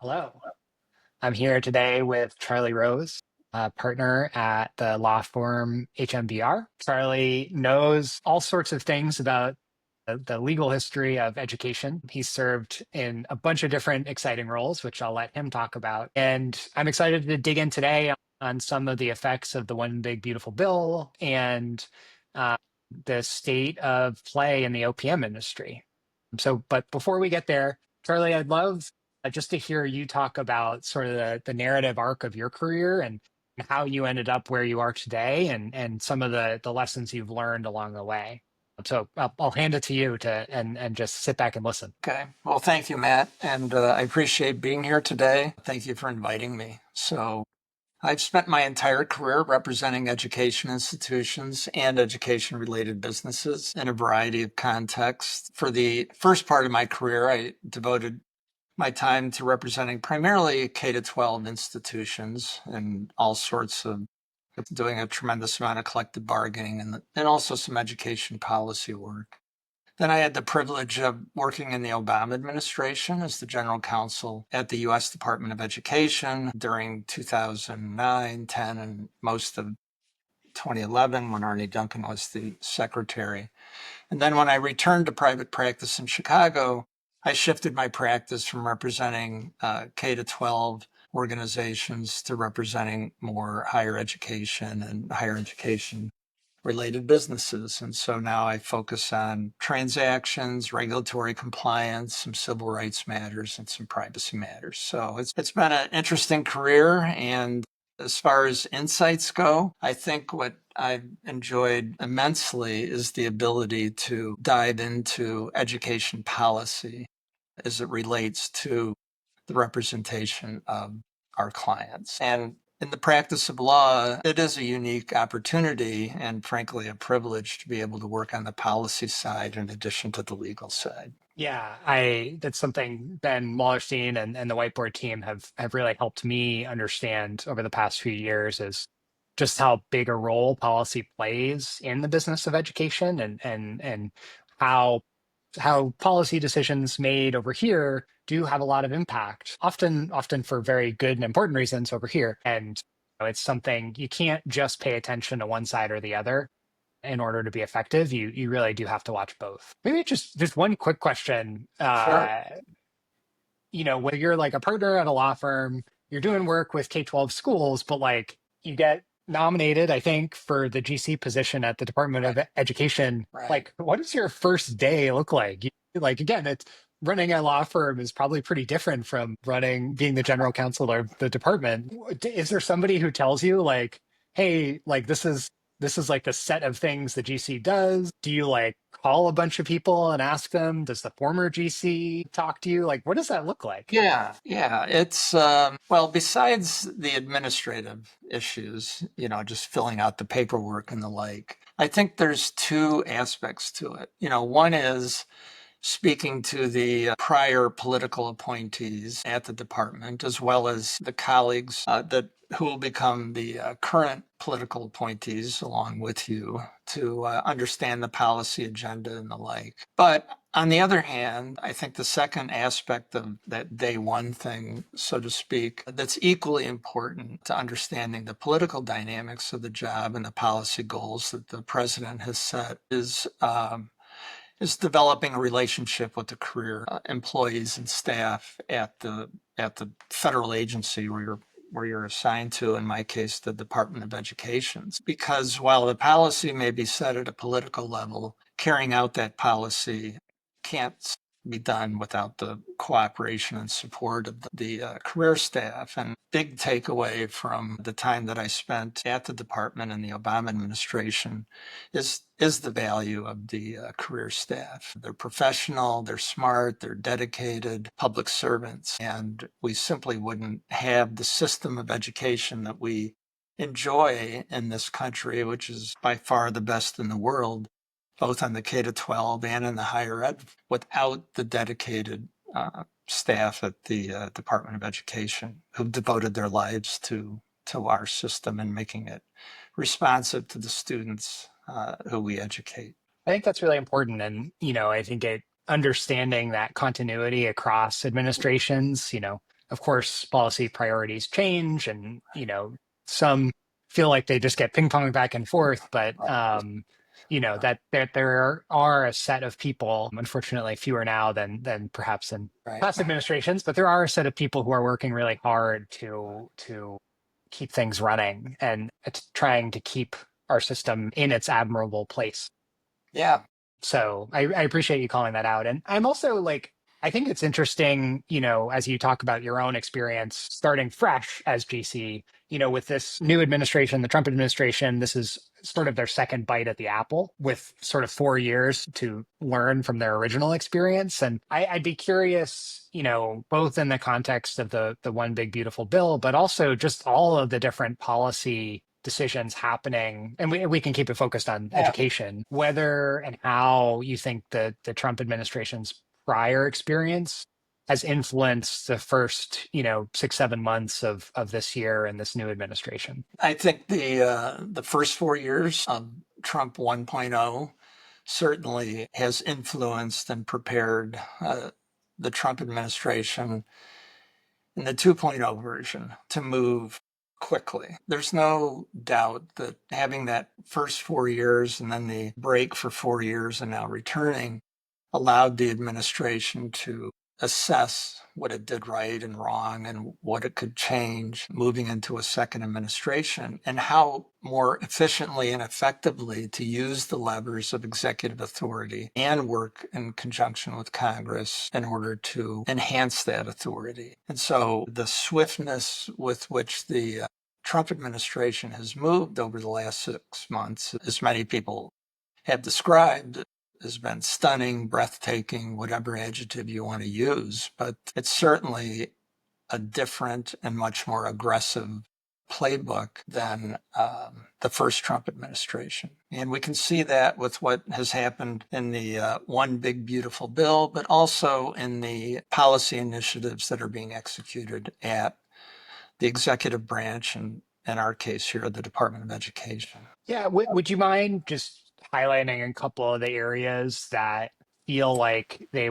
Hello. I'm here today with Charlie Rose, a partner at the Law Forum HMBR. Charlie knows all sorts of things about the legal history of education. He's served in a bunch of different exciting roles, which I'll let him talk about. And I'm excited to dig in today on some of the effects of the One Big Beautiful Bill and uh, the state of play in the OPM industry. But before we get there, Charlie, I'd love just to hear you talk about sort of the narrative arc of your career and how you ended up where you are today and some of the lessons you've learned along the way. So I'll hand it to you to and just sit back and listen. Okay. Well, thank you, Matt. And I appreciate being here today. Thank you for inviting me. So, I've spent my entire career representing education institutions and education related businesses in a variety of contexts. For the first part of my career, I devoted my time to representing primarily K to 12 institutions and all sorts of doing a tremendous amount of collective bargaining and also some education policy work. Then I had the privilege of working in the Obama administration as the general counsel at the U.S. Department of Education during 2009, 10, and most of 2011 when Arne Duncan was the secretary. And then when I returned to private practice in Chicago, I shifted my practice from representing K to 12 organizations to representing more higher education and higher education related businesses. And so now I focus on transactions, regulatory compliance, some civil rights matters, and some privacy matters. So it's been an interesting career. And as far as insights go, I think what I've enjoyed immensely is the ability to dive into education policy as it relates to the representation of our clients. And in the practice of law, it is a unique opportunity and frankly a privilege to be able to work on the policy side in addition to the legal side. Yeah, I that's something Ben Wallerstein and the whiteboard team have really helped me understand over the past few years is just how big a role policy plays in the business of education and how policy decisions made over here do have a lot of impact, often for very good and important reasons over here. And it's something you can't just pay attention to one side or the other in order to be effective. You really do have to watch both. Maybe just one quick question. Sure. Whether you're like a partner at a law firm, you're doing work with K-12 schools, but like you get nominated, I think, for the GC position at the Department Right. of Education. Right. Like, what does your first day look like? Like, again, it's running a law firm is probably pretty different from being the general counsel of the department. Is there somebody who tells you like, hey, like this is like the set of things the GC does? Do you like call a bunch of people and ask them? Does the former GC talk to you? Like, what does that look like? Yeah. It's, well, besides the administrative issues, just filling out the paperwork and the like, I think there's two aspects to it. One is speaking to the prior political appointees at the department, as well as the colleagues that who will become the current political appointees along with you to understand the policy agenda and the like. But on the other hand, I think the second aspect of that day one thing, so to speak, that's equally important to understanding the political dynamics of the job and the policy goals that the president has set is developing a relationship with the career employees and staff at the federal agency where you're assigned to, in my case, the Department of Education. Because while the policy may be set at a political level, carrying out that policy can't be done without the cooperation and support of the career staff. And big takeaway from the time that I spent at the department in the Obama administration is the value of the career staff. They're professional, they're smart, they're dedicated public servants, and we simply wouldn't have the system of education that we enjoy in this country, which is by far the best in the world, both on the K to 12 and in the higher ed, without the dedicated staff at the Department of Education who've devoted their lives to our system and making it responsive to the students who we educate. I think that's really important. And I think understanding that continuity across administrations, Of course, policy priorities change, and some feel like they just get ping pong back and forth. But that there are a set of people, unfortunately fewer now than perhaps in Right. past administrations, but there are a set of people who are working really hard to keep things running, and it's trying to keep our system in its admirable place. Yeah. So I appreciate you calling that out. And I'm also like, I think it's interesting, as you talk about your own experience starting fresh as GC, with this new administration, the Trump administration, this is sort of their second bite at the apple with sort of 4 years to learn from their original experience. And I'd be curious, both in the context of the One Big Beautiful Bill, but also just all of the different policy decisions happening, and we can keep it focused on Yeah. education, whether and how you think the Trump administration's prior experience has influenced the first, 6, 7 months of this year and this new administration. I think the first 4 years of Trump 1.0 certainly has influenced and prepared the Trump administration in the 2.0 version to move quickly. There's no doubt that having that first 4 years and then the break for 4 years and now returning allowed the administration to assess what it did right and wrong and what it could change moving into a second administration, and how more efficiently and effectively to use the levers of executive authority and work in conjunction with Congress in order to enhance that authority. And so the swiftness with which the Trump administration has moved over the last 6 months, as many people have described, has been stunning, breathtaking, whatever adjective you want to use. But it's certainly a different and much more aggressive playbook than the first Trump administration. And we can see that with what has happened in the One Big Beautiful Bill, but also in the policy initiatives that are being executed at the executive branch, and in our case here, the Department of Education. Yeah, would you mind just highlighting a couple of the areas that feel like they're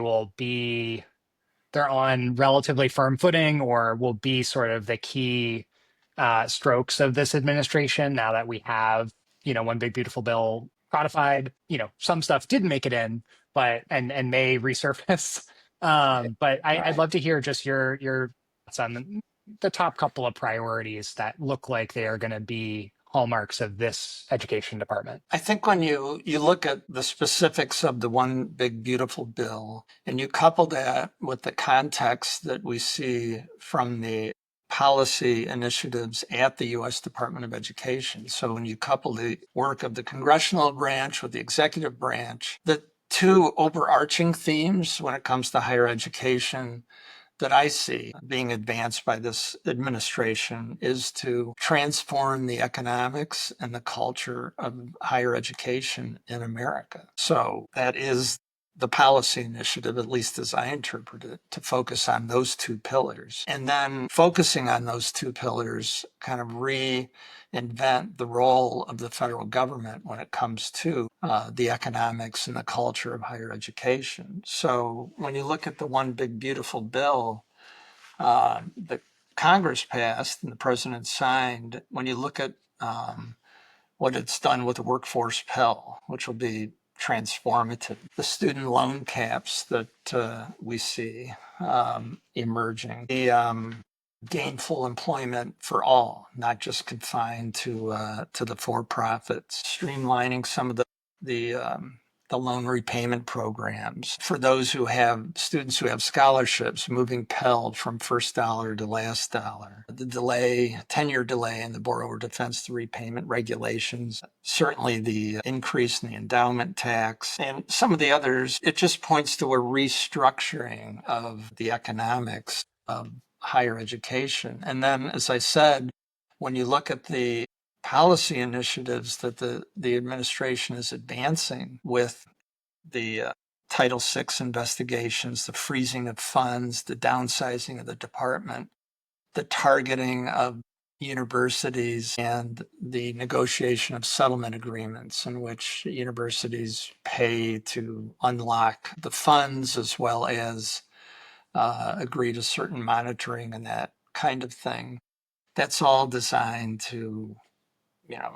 on relatively firm footing or will be sort of the key strokes of this administration now that we have, One Big Beautiful Bill codified? Some stuff didn't make it in, but and may resurface. But I'd Right. love to hear just your thoughts on the top couple of priorities that look like they are going to be hallmarks of this education department. I think when you look at the specifics of the One Big Beautiful Bill and you couple that with the context that we see from the policy initiatives at the U.S. Department of Education. So when you couple the work of the congressional branch with the executive branch, the two overarching themes when it comes to higher education that I see being advanced by this administration is to transform the economics and the culture of higher education in America. So that is the policy initiative, at least as I interpret it, to focus on those two pillars. And then focusing on those two pillars kind of reinvent the role of the federal government when it comes to the economics and the culture of higher education. So when you look at the One Big Beautiful Bill that Congress passed and the president signed, when you look at what it's done with the workforce Pell, which will be transformative, the student loan caps that we see emerging, the gainful employment for all, not just confined to the for-profits, streamlining some of the loan repayment programs for those who have students who have scholarships, moving Pell from first dollar to last dollar. The delay, 10-year delay in the borrower defense to repayment regulations, certainly the increase in the endowment tax, and some of the others. It just points to a restructuring of the economics of higher education. And then, as I said, when you look at the policy initiatives that the administration is advancing with the Title VI investigations, the freezing of funds, the downsizing of the department, the targeting of universities, and the negotiation of settlement agreements in which universities pay to unlock the funds, as well as agree to certain monitoring and that kind of thing. That's all designed to, you know,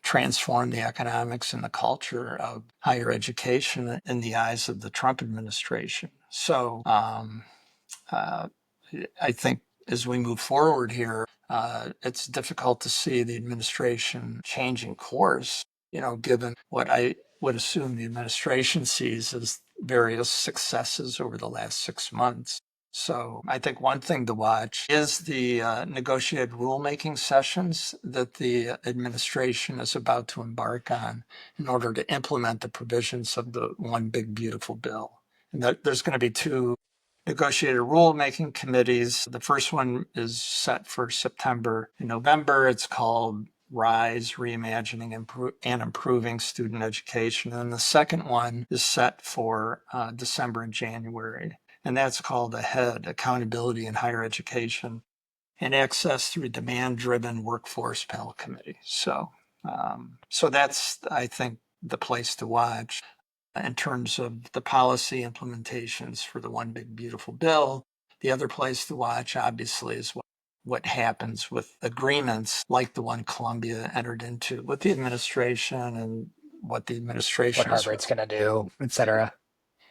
transform the economics and the culture of higher education in the eyes of the Trump administration. So uh, I think as we move forward here, it's difficult to see the administration changing course, given what I would assume the administration sees as various successes over the last 6 months. So I think one thing to watch is the negotiated rulemaking sessions that the administration is about to embark on in order to implement the provisions of the One Big Beautiful Bill. And there's going to be two negotiated rulemaking committees. The first one is set for September and November. It's called RISE, Reimagining and Improving Student Education. And the second one is set for December and January. And that's called AHEAD, Accountability in Higher Education and Access Through Demand-Driven Workforce Panel Committee. So that's, I think, the place to watch in terms of the policy implementations for the One Big Beautiful Bill. The other place to watch, obviously, is what happens with agreements like the one Columbia entered into with the administration and what the What administration is. Harvard's going to do, et cetera.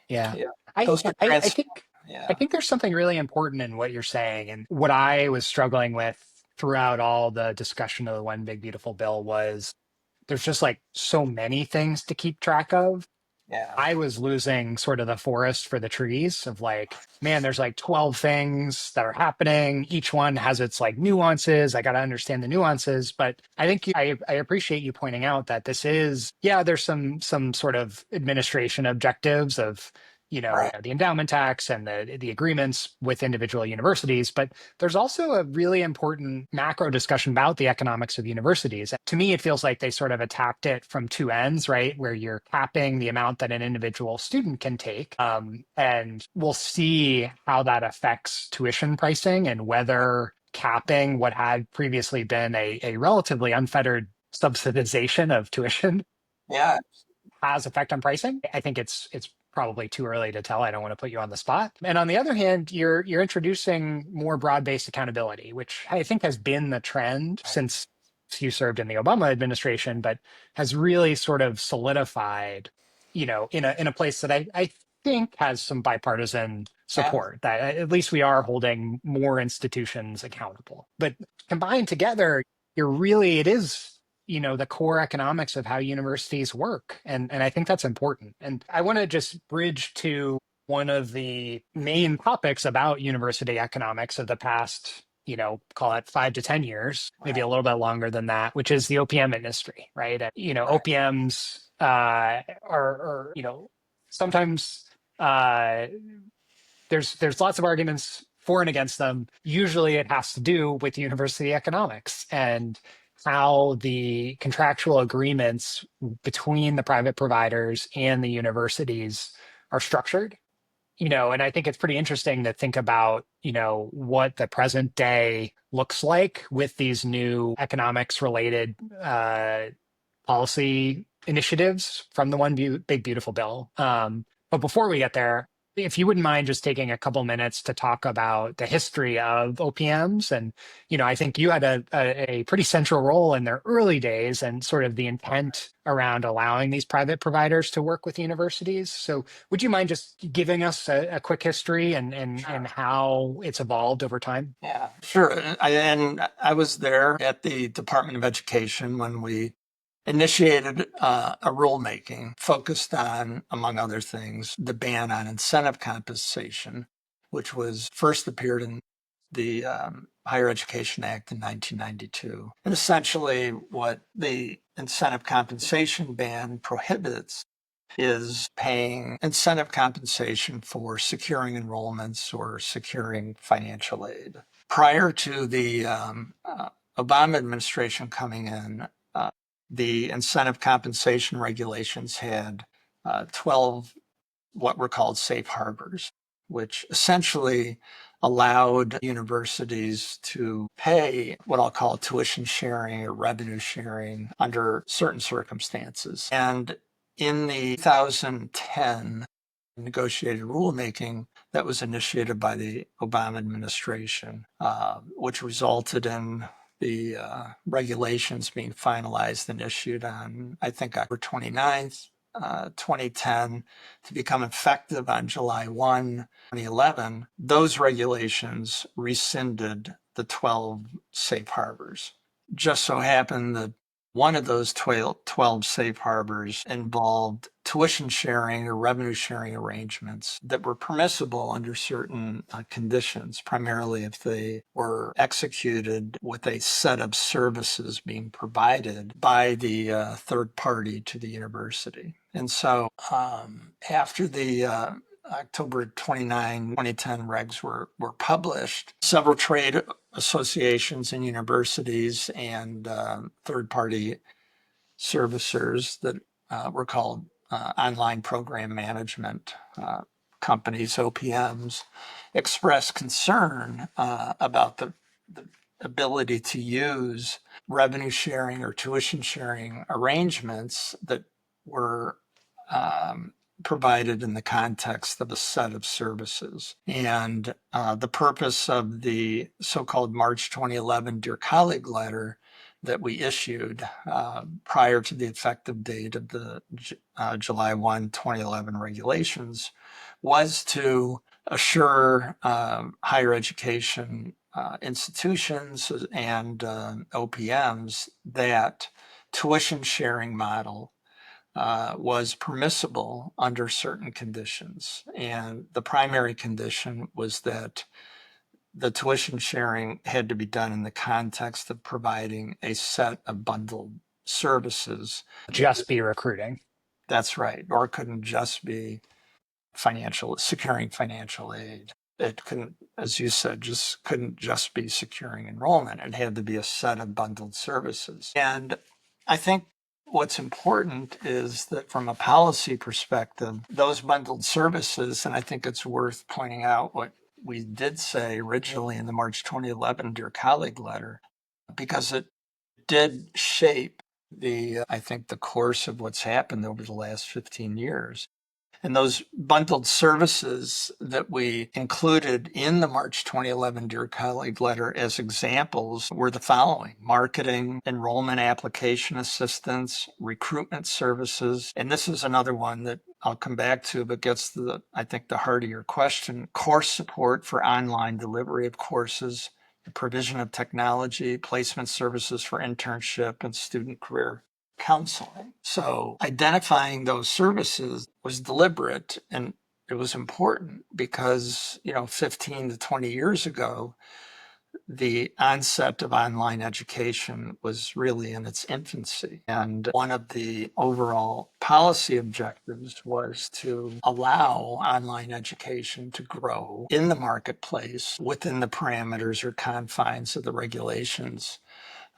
Yeah. Yeah, I, those are I, I think, I yeah, think there's something really important in what you're saying. And what I was struggling with throughout all the discussion of the One Big Beautiful Bill was there's just like so many things to keep track of. yeah, I was losing sort of the forest for the trees of like, man, there's like 12 things that are happening. Each one has its like nuances. I got to understand the nuances. But I think I appreciate you pointing out that this is, yeah, there's some sort of administration objectives of, right, the endowment tax and the agreements with individual universities, but there's also a really important macro discussion about the economics of universities. To me, it feels like they sort of attacked it from two ends, right? Where you're capping the amount that an individual student can take. And we'll see how that affects tuition pricing and whether capping what had previously been a relatively unfettered subsidization of tuition yeah, has effect on pricing. I think it's probably too early to tell. I don't want to put you on the spot. And on the other hand, you're introducing more broad-based accountability, which I think has been the trend right, since you served in the Obama administration, but has really sort of solidified, in a place that I think has some bipartisan yeah, support that at least we are holding more institutions accountable. But combined together, it is the core economics of how universities work. And I think that's important. And I want to just bridge to one of the main topics about university economics of the past, call it 5 to 10 years, maybe right, a little bit longer than that, which is the OPM industry, right? right, OPMs are sometimes uh, there's lots of arguments for and against them. Usually it has to do with university economics and how the contractual agreements between the private providers and the universities are structured. And I think it's pretty interesting to think about, what the present day looks like with these new economics related policy initiatives from the Big Beautiful Bill. But before we get there, if you wouldn't mind just taking a couple minutes to talk about the history of OPMs. And, I think you had a pretty central role in their early days and sort of the intent around allowing these private providers to work with universities. So would you mind just giving us a quick history and sure. how it's evolved over time? Yeah, sure. And I was there at the Department of Education when we initiated a rulemaking focused on, among other things, the ban on incentive compensation, which was first appeared in the Higher Education Act in 1992. And essentially, what the incentive compensation ban prohibits is paying incentive compensation for securing enrollments or securing financial aid. Prior to the Obama administration coming in, the incentive compensation regulations had 12 what were called safe harbors, which essentially allowed universities to pay what I'll call tuition sharing or revenue sharing under certain circumstances. And in the 2010 negotiated rulemaking, that was initiated by the Obama administration, which resulted in the regulations being finalized and issued on, I think, October 29th, 2010, to become effective on July 1, 2011. Those regulations rescinded the 12 safe harbors. Just so happened that one of those 12 safe harbors involved tuition sharing or revenue sharing arrangements that were permissible under certain conditions, primarily if they were executed with a set of services being provided by the third party to the university. And so after the October 29, 2010 regs were published, several trade associations and universities and third-party servicers that were called online program management companies, OPMs, expressed concern about the ability to use revenue sharing or tuition sharing arrangements that were provided in the context of a set of services. And the purpose of the so-called March 2011 Dear Colleague letter that we issued prior to the effective date of the July 1, 2011 regulations was to assure higher education institutions and OPMs that tuition sharing model was permissible under certain conditions. And the primary condition was that the tuition sharing had to be done in the context of providing a set of bundled services. Just be recruiting. That's right. Or it couldn't just be securing financial aid. It couldn't, as you said, just couldn't just be securing enrollment. It had to be a set of bundled services. And I think what's important is that from a policy perspective, those bundled services, and I think it's worth pointing out what we did say originally in the March 2011 Dear Colleague letter, because it did shape I think, the course of what's happened over the last 15 years. And those bundled services that we included in the March 2011 Dear Colleague letter as examples were the following: marketing, enrollment application assistance, recruitment services. And this is another one that I'll come back to, but gets to I think, the heart of your question: course support for online delivery of courses, the provision of technology, placement services for internship and student career counseling. So identifying those services was deliberate, and it was important because, 15 to 20 years ago, the onset of online education was really in its infancy. And one of the overall policy objectives was to allow online education to grow in the marketplace within the parameters or confines of the regulations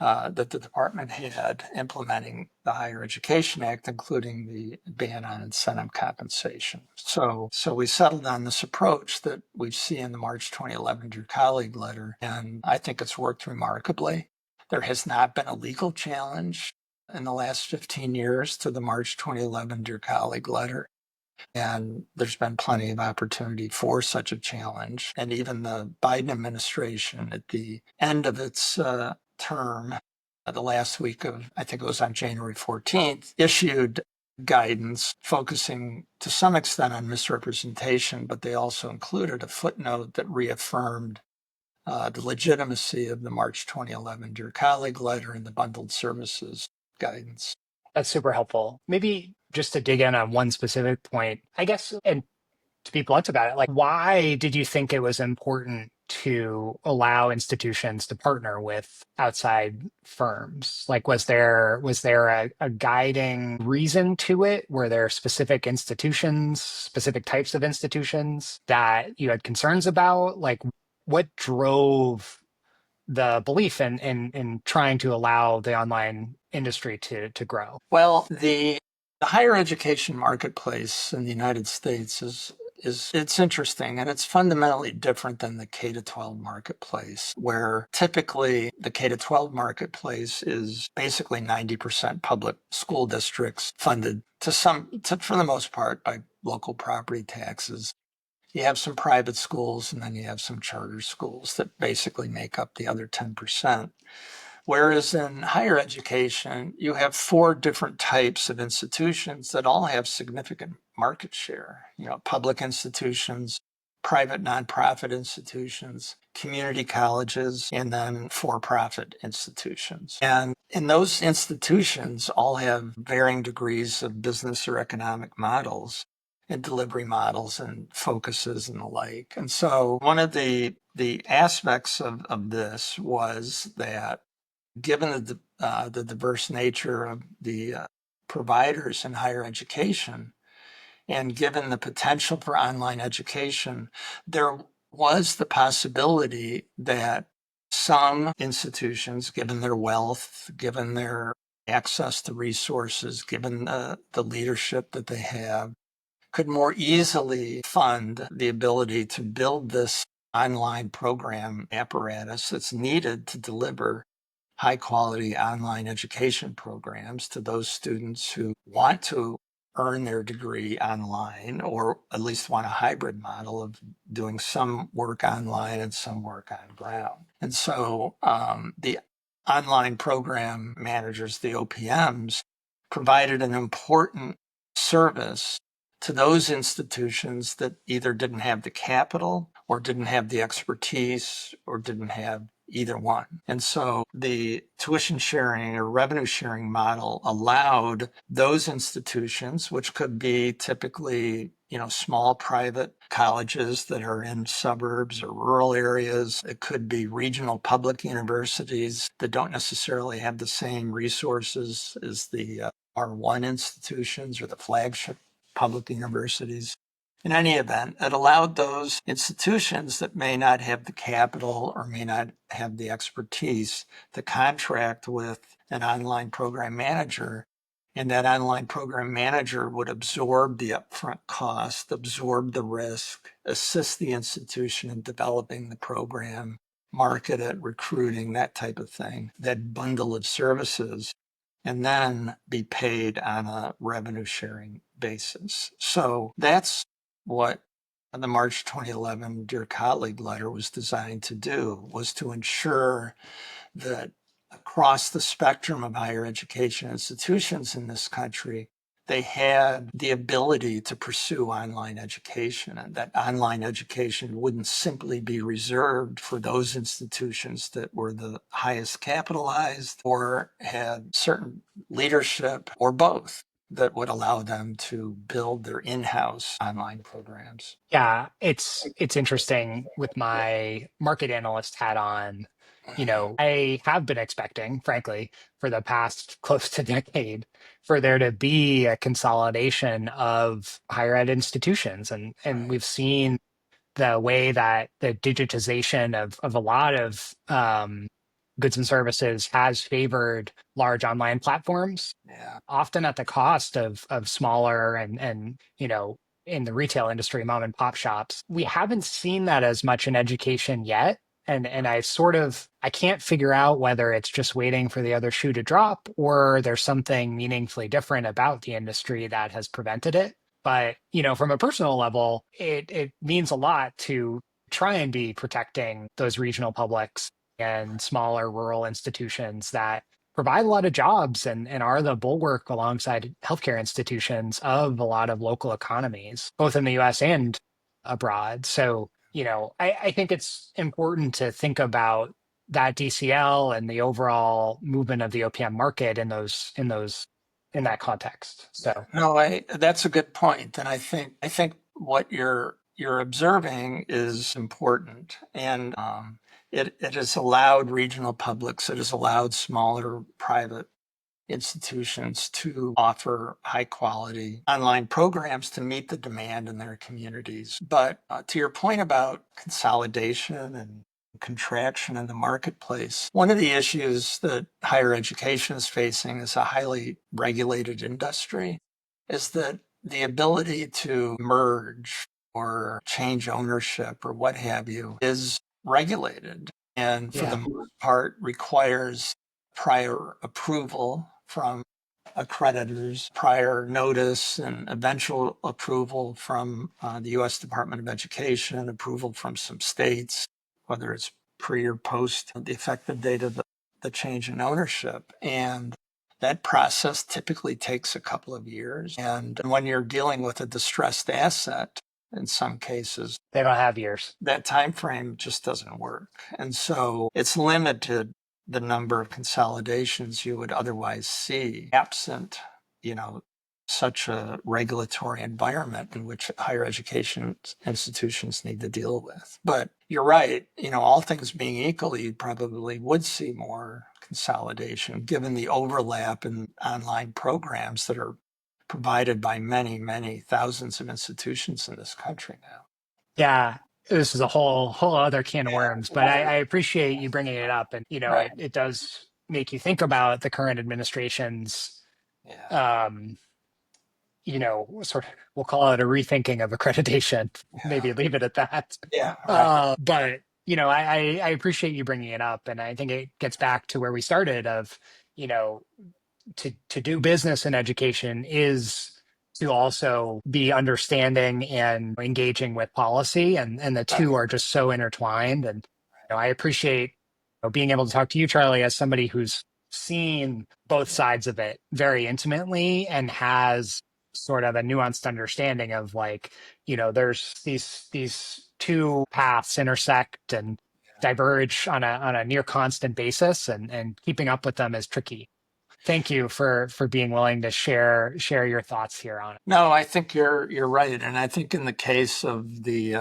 that the department had implementing the Higher Education Act, including the ban on incentive compensation. So we settled on this approach that we see in the March 2011 Dear Colleague letter, and I think it's worked remarkably. There has not been a legal challenge in the last 15 years to the March 2011 Dear Colleague letter. And there's been plenty of opportunity for such a challenge. And even the Biden administration, at the end of its term, the last week of, I think it was on January 14th, issued guidance focusing to some extent on misrepresentation, but they also included a footnote that reaffirmed the legitimacy of the March 2011 Dear Colleague letter and the bundled services guidance. That's super helpful. Maybe just to dig in on one specific point, I guess, and to be blunt about it, like, why did you think it was important to allow institutions to partner with outside firms? Like, was there a guiding reason to it? Were there specific institutions, specific types of institutions that you had concerns about? Like, what drove the belief in trying to allow the online industry to grow? Well, the higher education marketplace in the United States is it's interesting, and it's fundamentally different than the K to 12 marketplace, where typically the K to 12 marketplace is basically 90% public school districts funded for the most part by local property taxes. You have some private schools, and then you have some charter schools that basically make up the other 10%. Whereas in higher education, you have four different types of institutions that all have significant market share. Public institutions, private nonprofit institutions, community colleges, and then for-profit institutions. And in those institutions all have varying degrees of business or economic models and delivery models and focuses and the like. And so one of the aspects of this was that given the diverse nature of the providers in higher education, and given the potential for online education, there was the possibility that some institutions, given their wealth, given their access to resources, given the leadership that they have, could more easily fund the ability to build this online program apparatus that's needed to deliver high quality online education programs to those students who want to earn their degree online, or at least want a hybrid model of doing some work online and some work on ground. And so the online program managers, the OPMs, provided an important service to those institutions that either didn't have the capital or didn't have the expertise or didn't have either one. And so the tuition sharing or revenue sharing model allowed those institutions, which could be typically small private colleges that are in suburbs or rural areas. It could be regional public universities that don't necessarily have the same resources as the R1 institutions or the flagship public universities. In any event, it allowed those institutions that may not have the capital or may not have the expertise to contract with an online program manager. And that online program manager would absorb the upfront cost, absorb the risk, assist the institution in developing the program, market it, recruiting, that type of thing, that bundle of services, and then be paid on a revenue sharing basis. So that's what the March 2011 Dear Colleague letter was designed to do, was to ensure that across the spectrum of higher education institutions in this country, they had the ability to pursue online education, and that online education wouldn't simply be reserved for those institutions that were the highest capitalized or had certain leadership or both that would allow them to build their in-house online programs. Yeah, it's interesting with my market analyst hat on. I have been expecting, frankly, for the past close to decade, for there to be a consolidation of higher ed institutions. And Right. we've seen the way that the digitization of a lot of goods and services has favored large online platforms, Yeah. often at the cost of smaller and in the retail industry, mom and pop shops. We haven't seen that as much in education yet. And I can't figure out whether it's just waiting for the other shoe to drop or there's something meaningfully different about the industry that has prevented it. But, from a personal level, it means a lot to try and be protecting those regional publics and smaller rural institutions that provide a lot of jobs and are the bulwark alongside healthcare institutions of a lot of local economies, both in the US and abroad. So, I think it's important to think about that DCL and the overall movement of the OPM market in that context. So No, that's a good point. And I think what you're observing is important. And it has allowed regional publics, it has allowed smaller private institutions to offer high quality online programs to meet the demand in their communities. But to your point about consolidation and contraction in the marketplace, one of the issues that higher education is facing as a highly regulated industry is that the ability to merge or change ownership or what have you is regulated, and for the yeah. most part requires prior approval from accreditors, prior notice and eventual approval from the U.S. Department of Education, approval from some states, whether it's pre or post the effective date of the change in ownership. And that process typically takes a couple of years. And when you're dealing with a distressed asset, in some cases, They don't have years. that time frame just doesn't work. And so it's limited the number of consolidations you would otherwise see absent, you know, such a regulatory environment in which higher education institutions need to deal with. But you're right, all things being equal, you probably would see more consolidation given the overlap in online programs that are provided by many, many thousands of institutions in this country now. Yeah, this is a whole other can of worms, but Yeah. I appreciate you bringing it up, and Right. it does make you think about the current administration's Yeah. um, sort of, we'll call it a rethinking of accreditation. Yeah. Maybe leave it at that. Yeah. Right. But I appreciate you bringing it up, and I think it gets back to where we started of, you know, to do business in education is to also be understanding and engaging with policy, and the Right. two are just so intertwined. And I appreciate being able to talk to you, Charlie, as somebody who's seen both Yeah. sides of it very intimately and has sort of a nuanced understanding of, like, there's these two paths intersect and diverge on a near constant basis, and keeping up with them is tricky. Thank you for being willing to share your thoughts here on it. No, I think you're right, and I think in the case of the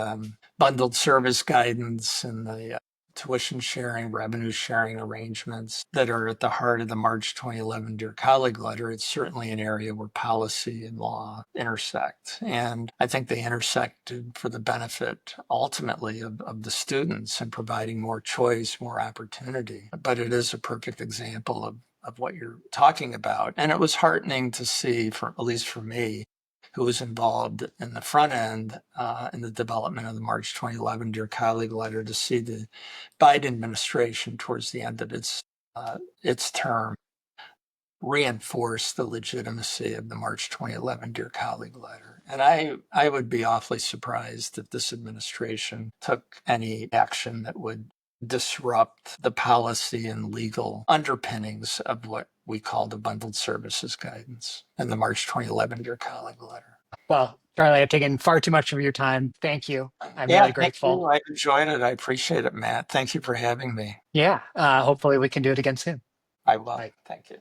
bundled service guidance and the tuition sharing, revenue sharing arrangements that are at the heart of the March 2011 Dear Colleague letter, it's certainly an area where policy and law intersect, and I think they intersected for the benefit ultimately of the students and providing more choice, more opportunity. But it is a perfect example of what you're talking about. And it was heartening to see, for at least for me, who was involved in the front end in the development of the March 2011 Dear Colleague letter, to see the Biden administration towards the end of its term reinforce the legitimacy of the March 2011 Dear Colleague letter. And I would be awfully surprised if this administration took any action that would disrupt the policy and legal underpinnings of what we call the bundled services guidance and the March 2011 Dear Colleague letter. Well, Charlie, I've taken far too much of your time. Thank you. I'm Yeah, really thank grateful. you. I enjoyed it. I appreciate it, Matt. Thank you for having me. Yeah, hopefully we can do it again soon. I will. Bye. Thank you.